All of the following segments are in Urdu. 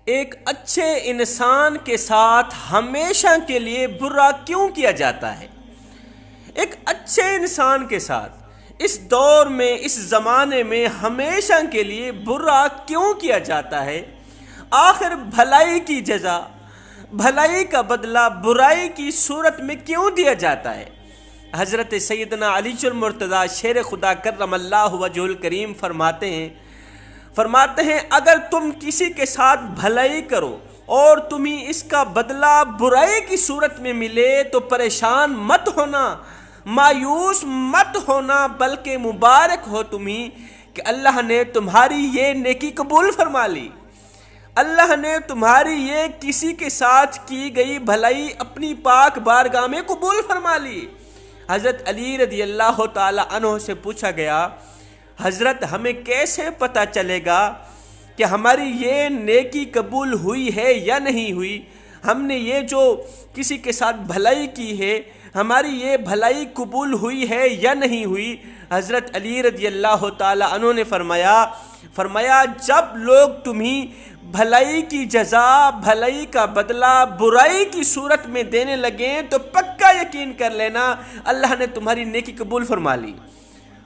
ایک اچھے انسان کے ساتھ ہمیشہ کے لیے برا کیوں کیا جاتا ہے؟ ایک اچھے انسان کے ساتھ اس دور میں، اس زمانے میں ہمیشہ کے لیے برا کیوں کیا جاتا ہے؟ آخر بھلائی کی جزا، بھلائی کا بدلہ برائی کی صورت میں کیوں دیا جاتا ہے؟ حضرت سیدنا علی المرتضیٰ شیر خدا کرم اللہ وجہ الکریم فرماتے ہیں اگر تم کسی کے ساتھ بھلائی کرو اور تمہیں اس کا بدلہ برائی کی صورت میں ملے تو پریشان مت ہونا، مایوس مت ہونا، بلکہ مبارک ہو تمہیں کہ اللہ نے تمہاری یہ نیکی قبول فرما لی، اللہ نے تمہاری یہ کسی کے ساتھ کی گئی بھلائی اپنی پاک بارگاہ میں قبول فرما لی۔ حضرت علی رضی اللہ تعالی عنہ سے پوچھا گیا، حضرت ہمیں کیسے پتہ چلے گا کہ ہماری یہ نیکی قبول ہوئی ہے یا نہیں ہوئی؟ ہم نے یہ جو کسی کے ساتھ بھلائی کی ہے، ہماری یہ بھلائی قبول ہوئی ہے یا نہیں ہوئی؟ حضرت علی رضی اللہ تعالی عنہ نے فرمایا جب لوگ تمہیں بھلائی کی جزا، بھلائی کا بدلہ برائی کی صورت میں دینے لگیں تو پکا یقین کر لینا اللہ نے تمہاری نیکی قبول فرما لی،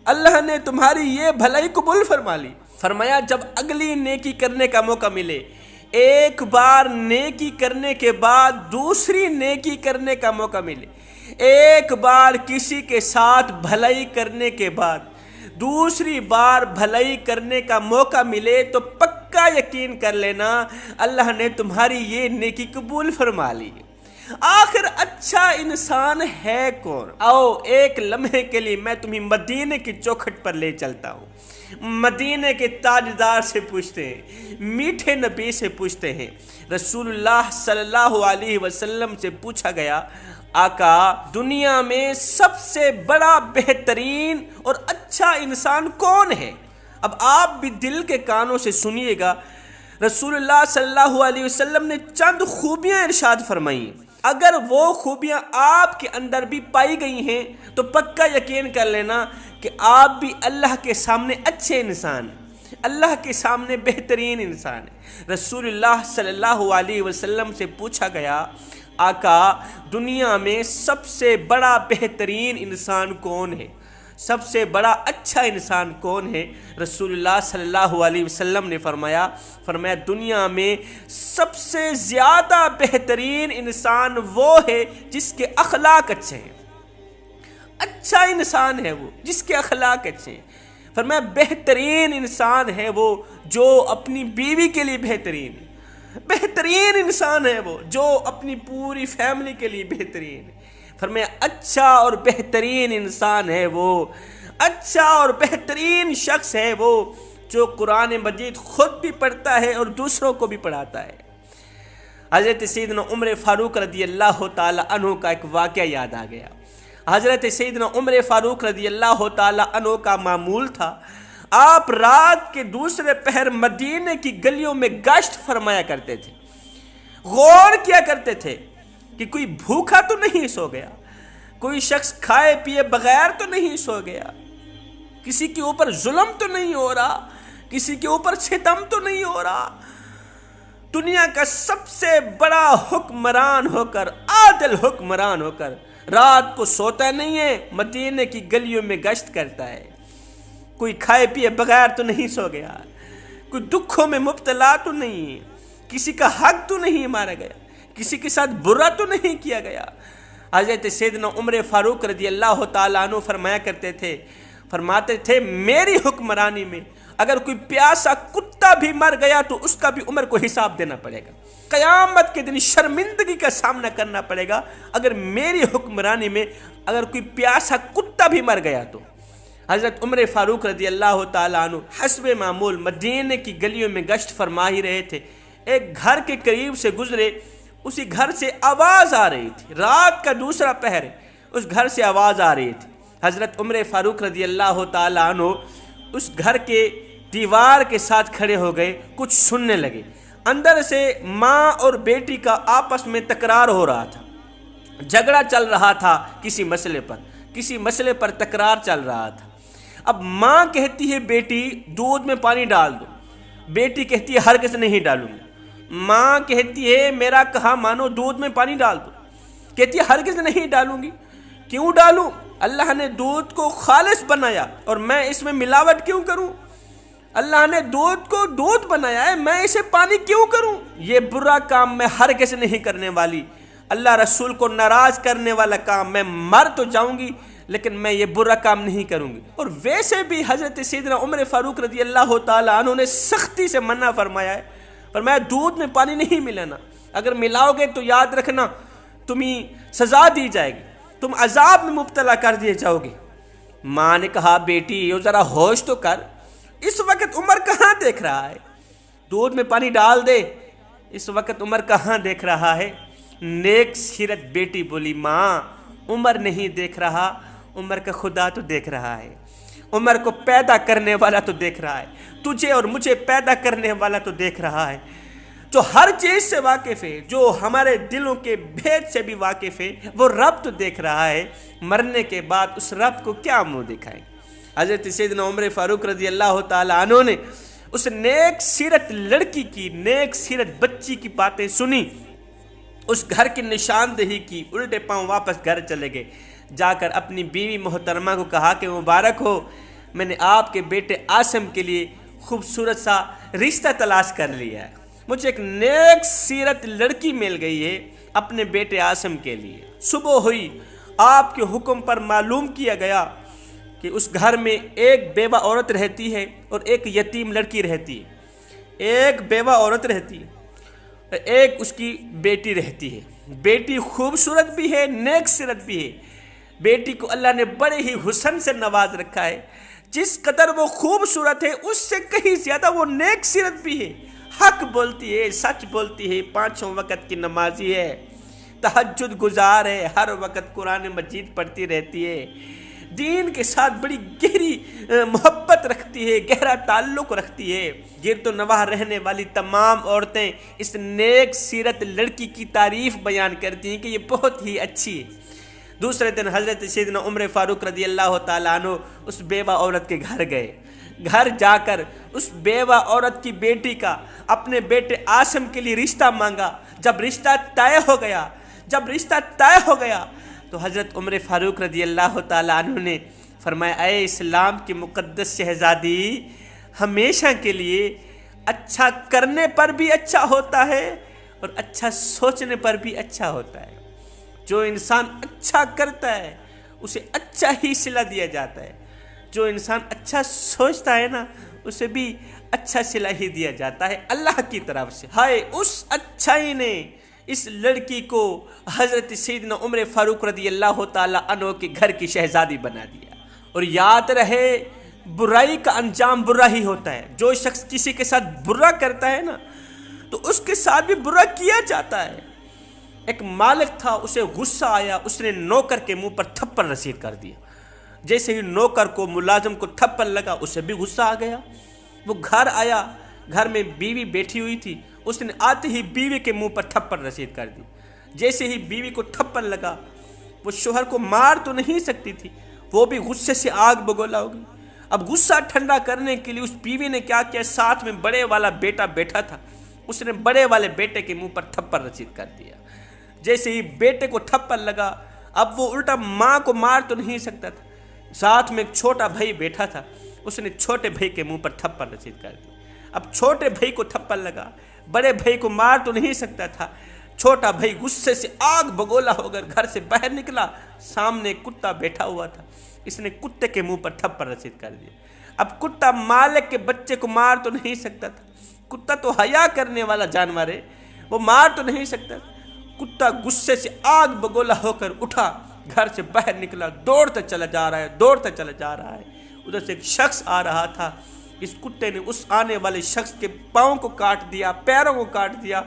اللہ نے تمہاری یہ بھلائی قبول فرما لی۔ فرمایا جب اگلی نیکی کرنے کا موقع ملے، ایک بار نیکی کرنے کے بعد دوسری نیکی کرنے کا موقع ملے، ایک بار کسی کے ساتھ بھلائی کرنے کے بعد دوسری بار بھلائی کرنے کا موقع ملے تو پکا یقین کر لینا اللہ نے تمہاری یہ نیکی قبول فرما لی۔ آخر اچھا انسان ہے کون؟ آؤ ایک لمحے کے لیے میں تمہیں مدینے کی چوکھٹ پر لے چلتا ہوں، مدینے کے تاجدار سے پوچھتے ہیں، میٹھے نبی سے پوچھتے ہیں۔ رسول اللہ صلی اللہ علیہ وسلم سے پوچھا گیا، آقا دنیا میں سب سے بڑا بہترین اور اچھا انسان کون ہے؟ اب آپ بھی دل کے کانوں سے سنیے گا، رسول اللہ صلی اللہ علیہ وسلم نے چند خوبیاں ارشاد فرمائیں، اگر وہ خوبیاں آپ کے اندر بھی پائی گئی ہیں تو پکا یقین کر لینا کہ آپ بھی اللہ کے سامنے اچھے انسان ہیں، اللہ کے سامنے بہترین انسان ہیں۔ رسول اللہ صلی اللہ علیہ وسلم سے پوچھا گیا، آقا دنیا میں سب سے بڑا بہترین انسان کون ہے؟ سب سے بڑا اچھا انسان کون ہے؟ رسول اللہ صلی اللہ علیہ وسلم نے فرمایا دنیا میں سب سے زیادہ بہترین انسان وہ ہے جس کے اخلاق اچھے ہیں، اچھا انسان ہے وہ جس کے اخلاق اچھے ہیں۔ فرمایا بہترین انسان ہے وہ جو اپنی بیوی کے لیے بہترین ہے، بہترین انسان ہے وہ جو اپنی پوری فیملی کے لیے بہترین ہے۔ فرمایا اچھا اور بہترین انسان ہے وہ، اچھا اور بہترین شخص ہے وہ جو قرآن مجید خود بھی پڑھتا ہے اور دوسروں کو بھی پڑھاتا ہے۔ حضرت سیدنا عمر فاروق رضی اللہ تعالی عنہ کا ایک واقعہ یاد آ گیا۔ حضرت سیدنا عمر فاروق رضی اللہ تعالی عنہ کا معمول تھا، آپ رات کے دوسرے پہر مدینے کی گلیوں میں گشت فرمایا کرتے تھے، غور کیا کرتے تھے کہ کوئی بھوکا تو نہیں سو گیا، کوئی شخص کھائے پیے بغیر تو نہیں سو گیا، کسی کے اوپر ظلم تو نہیں ہو رہا، کسی کے اوپر ستم تو نہیں ہو رہا۔ دنیا کا سب سے بڑا حکمران ہو کر، عادل حکمران ہو کر رات کو سوتا نہیں ہے، مدینے کی گلیوں میں گشت کرتا ہے، کوئی کھائے پیے بغیر تو نہیں سو گیا، کوئی دکھوں میں مبتلا تو نہیں ہے، کسی کا حق تو نہیں مارا گیا، کسی کے ساتھ برا تو نہیں کیا گیا۔ حضرت سیدنا عمر فاروق رضی اللہ تعالیٰ عنہ فرماتے تھے میری حکمرانی میں اگر کوئی پیاسا کتا بھی مر گیا تو اس کا بھی عمر کو حساب دینا پڑے گا، قیامت کے دن شرمندگی کا سامنا کرنا پڑے گا اگر میری حکمرانی میں اگر کوئی پیاسا کتا بھی مر گیا تو۔ حضرت عمر فاروق رضی اللہ تعالیٰ عنہ حسب معمول مدینے کی گلیوں میں گشت فرما ہی رہے تھے، ایک گھر کے قریب سے گزرے، اسی گھر سے آواز آ رہی تھی، رات کا دوسرا پہر اس گھر سے آواز آ رہی تھی۔ حضرت عمر فاروق رضی اللہ تعالیٰ عنہ اس گھر کے دیوار کے ساتھ کھڑے ہو گئے، کچھ سننے لگے۔ اندر سے ماں اور بیٹی کا آپس میں تکرار ہو رہا تھا، جھگڑا چل رہا تھا، کسی مسئلے پر تکرار چل رہا تھا۔ اب ماں کہتی ہے بیٹی دودھ میں پانی ڈال دو، بیٹی کہتی ہے ہرگز نہیں ڈالوں گی، ماں کہتی ہے میرا کہا مانو دودھ میں پانی ڈال دو، کہتی ہے ہرگز نہیں ڈالوں گی۔ کیوں ڈالوں؟ اللہ نے دودھ کو خالص بنایا اور میں اس میں ملاوٹ کیوں کروں؟ اللہ نے دودھ کو دودھ بنایا ہے، میں اسے پانی کیوں کروں؟ یہ برا کام میں ہرگز نہیں کرنے والی، اللہ رسول کو ناراض کرنے والا کام، میں مر تو جاؤں گی لیکن میں یہ برا کام نہیں کروں گی۔ اور ویسے بھی حضرت سیدنا عمر فاروق رضی اللہ تعالیٰ عنہ نے سختی سے منع فرمایا ہے، فرمایا دودھ میں پانی نہیں ملانا، اگر ملاؤ گے تو یاد رکھنا تمہیں سزا دی جائے گی، تم عذاب میں مبتلا کر دیے جاؤ گے۔ ماں نے کہا بیٹی یہ ذرا ہوش تو کر، اس وقت عمر کہاں دیکھ رہا ہے، دودھ میں پانی ڈال دے، اس وقت عمر کہاں دیکھ رہا ہے؟ نیک سیرت بیٹی بولی ماں عمر نہیں دیکھ رہا، عمر کا خدا تو دیکھ رہا ہے، عمر کو پیدا کرنے والا تو دیکھ رہا ہے، تجھے اور مجھے پیدا کرنے والا تو دیکھ رہا ہے، جو ہر چیز سے واقف ہے، جو ہمارے دلوں کے بھید سے بھی واقف ہے، وہ رب تو دیکھ رہا ہے۔ مرنے کے بعد اس رب کو کیا منہ دکھائیں؟ حضرت سیدنا عمر فاروق رضی اللہ تعالیٰ عنہ نے اس نیک سیرت لڑکی کی، نیک سیرت بچی کی باتیں سنی، اس گھر کی نشاندہی کی، الٹے پاؤں واپس گھر چلے گئے، جا کر اپنی بیوی محترمہ کو کہا کہ مبارک ہو، میں نے آپ کے بیٹے عاصم کے لیے خوبصورت سا رشتہ تلاش کر لیا ہے، مجھے ایک نیک سیرت لڑکی مل گئی ہے اپنے بیٹے عاصم کے لیے۔ صبح ہوئی، آپ کے حکم پر معلوم کیا گیا کہ اس گھر میں ایک بیوہ عورت رہتی ہے اور ایک یتیم لڑکی رہتی ہے، ایک بیوہ عورت رہتی ہے، ایک اس کی بیٹی رہتی ہے۔ بیٹی خوبصورت بھی ہے، نیک سیرت بھی ہے، بیٹی کو اللہ نے بڑے ہی حسن سے نواز رکھا ہے، جس قدر وہ خوبصورت ہے اس سے کہیں زیادہ وہ نیک سیرت بھی ہے، حق بولتی ہے، سچ بولتی ہے، پانچوں وقت کی نمازی ہے، تہجد گزار ہے، ہر وقت قرآن مجید پڑھتی رہتی ہے، دین کے ساتھ بڑی گہری محبت رکھتی ہے، گہرا تعلق رکھتی ہے۔ گرد و نواح رہنے والی تمام عورتیں اس نیک سیرت لڑکی کی تعریف بیان کرتی ہیں کہ یہ بہت ہی اچھی ہے۔ دوسرے دن حضرت سیدنا عمر فاروق رضی اللہ تعالیٰ عنہ اس بیوہ عورت کے گھر گئے، گھر جا کر اس بیوہ عورت کی بیٹی کا اپنے بیٹے عاصم کے لیے رشتہ مانگا۔ جب رشتہ طے ہو گیا تو حضرت عمر فاروق رضی اللہ تعالیٰ عنہ نے فرمایا اے اسلام کی مقدس شہزادی، ہمیشہ کے لیے اچھا کرنے پر بھی اچھا ہوتا ہے اور اچھا سوچنے پر بھی اچھا ہوتا ہے۔ جو انسان اچھا کرتا ہے اسے اچھا ہی صلہ دیا جاتا ہے، جو انسان اچھا سوچتا ہے نا اسے بھی اچھا صلہ ہی دیا جاتا ہے اللہ کی طرف سے۔ ہائے اس اچھائی نے اس لڑکی کو حضرت سیدنا عمر فاروق رضی اللہ تعالیٰ عنہ کے گھر کی شہزادی بنا دیا۔ اور یاد رہے برائی کا انجام برا ہی ہوتا ہے، جو شخص کسی کے ساتھ برا کرتا ہے نا تو اس کے ساتھ بھی برا کیا جاتا ہے۔ ایک مالک تھا، اسے غصہ آیا، اس نے نوکر کے منہ پر تھپڑ رسید کر دیا۔ جیسے ہی نوکر کو، ملازم کو تھپڑ لگا اسے بھی غصہ آ گیا، وہ گھر آیا، گھر میں بیوی بیٹھی ہوئی تھی، اس نے آتے ہی بیوی کے منہ پر تھپڑ رسید کر دی۔ جیسے ہی بیوی کو تھپڑ لگا، وہ شوہر کو مار تو نہیں سکتی تھی، وہ بھی غصے سے آگ بگولا ہوگی۔ اب غصہ ٹھنڈا کرنے کے لیے اس بیوی نے کیا کیا، ساتھ میں بڑے والا بیٹا بیٹھا تھا، اس نے بڑے والے بیٹے کے منہ پر تھپڑ رسید کر دیا۔ جیسے ہی بیٹے کو تھپڑ لگا، اب وہ الٹا ماں کو مار تو نہیں سکتا تھا، ساتھ میں ایک چھوٹا بھائی بیٹھا تھا، اس نے چھوٹے بھائی کے منہ پر تھپڑ رسید کر دی۔ اب چھوٹے بھائی کو تھپڑ لگا، بڑے بھائی کو مار تو نہیں سکتا تھا، چھوٹا بھائی غصے سے آگ بگولا ہو کر گھر سے باہر نکلا، سامنے کتا بیٹھا ہوا تھا، اس نے کتے کے منہ پر تھپڑ رسید کر دیا۔ اب کتا مالک کے بچے کو مار تو نہیں سکتا تھا، کتا تو حیا کرنے والا جانور ہے، وہ مار تو نہیں سکتا تھا۔ کتا غصے سے آگ بگولا ہو کر اٹھا، گھر سے باہر نکلا، دوڑتا چلا جا رہا ہے۔ ادھر سے ایک شخص آ رہا تھا، اس کتے نے اس آنے والے شخص کے پاؤں کو کاٹ دیا، پیروں کو کاٹ دیا۔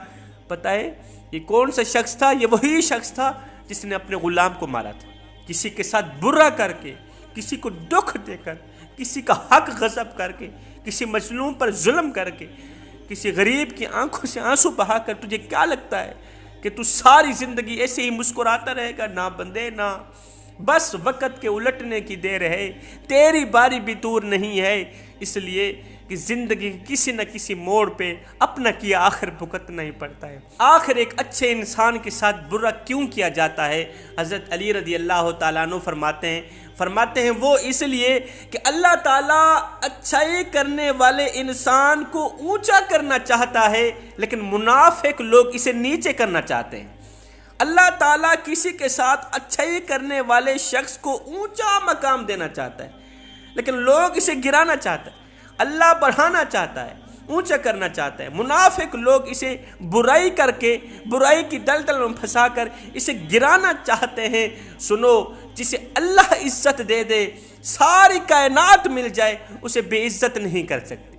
پتہ ہے یہ کون سا شخص تھا؟ یہ وہی شخص تھا جس نے اپنے غلام کو مارا تھا۔ کسی کے ساتھ برا کر کے، کسی کو دکھ دے کر، کسی کا حق غصب کر کے، کسی مظلوم پر ظلم کر کے، کسی غریب کی آنکھوں سے آنسو بہا کر تجھے کیا لگتا ہے کہ تو ساری زندگی ایسے ہی مسکراتا رہے گا؟ نہ بندے نہ، بس وقت کے الٹنے کی دیر ہے، تیری باری بھی دور نہیں ہے، اس لیے کہ زندگی کسی نہ کسی موڑ پہ اپنا کیا آخر بھگتنا ہی پڑتا ہے۔ آخر ایک اچھے انسان کے ساتھ برا کیوں کیا جاتا ہے؟ حضرت علی رضی اللہ تعالیٰ عنہ فرماتے ہیں وہ اس لیے کہ اللہ تعالیٰ اچھائی کرنے والے انسان کو اونچا کرنا چاہتا ہے، لیکن منافق لوگ اسے نیچے کرنا چاہتے ہیں۔ اللہ تعالیٰ کسی کے ساتھ اچھائی کرنے والے شخص کو اونچا مقام دینا چاہتا ہے، لیکن لوگ اسے گرانا چاہتے ہیں۔ اللہ بڑھانا چاہتا ہے، اونچا کرنا چاہتا ہے۔ منافق لوگ اسے برائی کر کے، برائی کی دلدل میں پھنسا کر اسے گرانا چاہتے ہیں۔ سنو، جسے اللہ عزت دے دے، ساری کائنات مل جائے، اسے بے عزت نہیں کر سکتے۔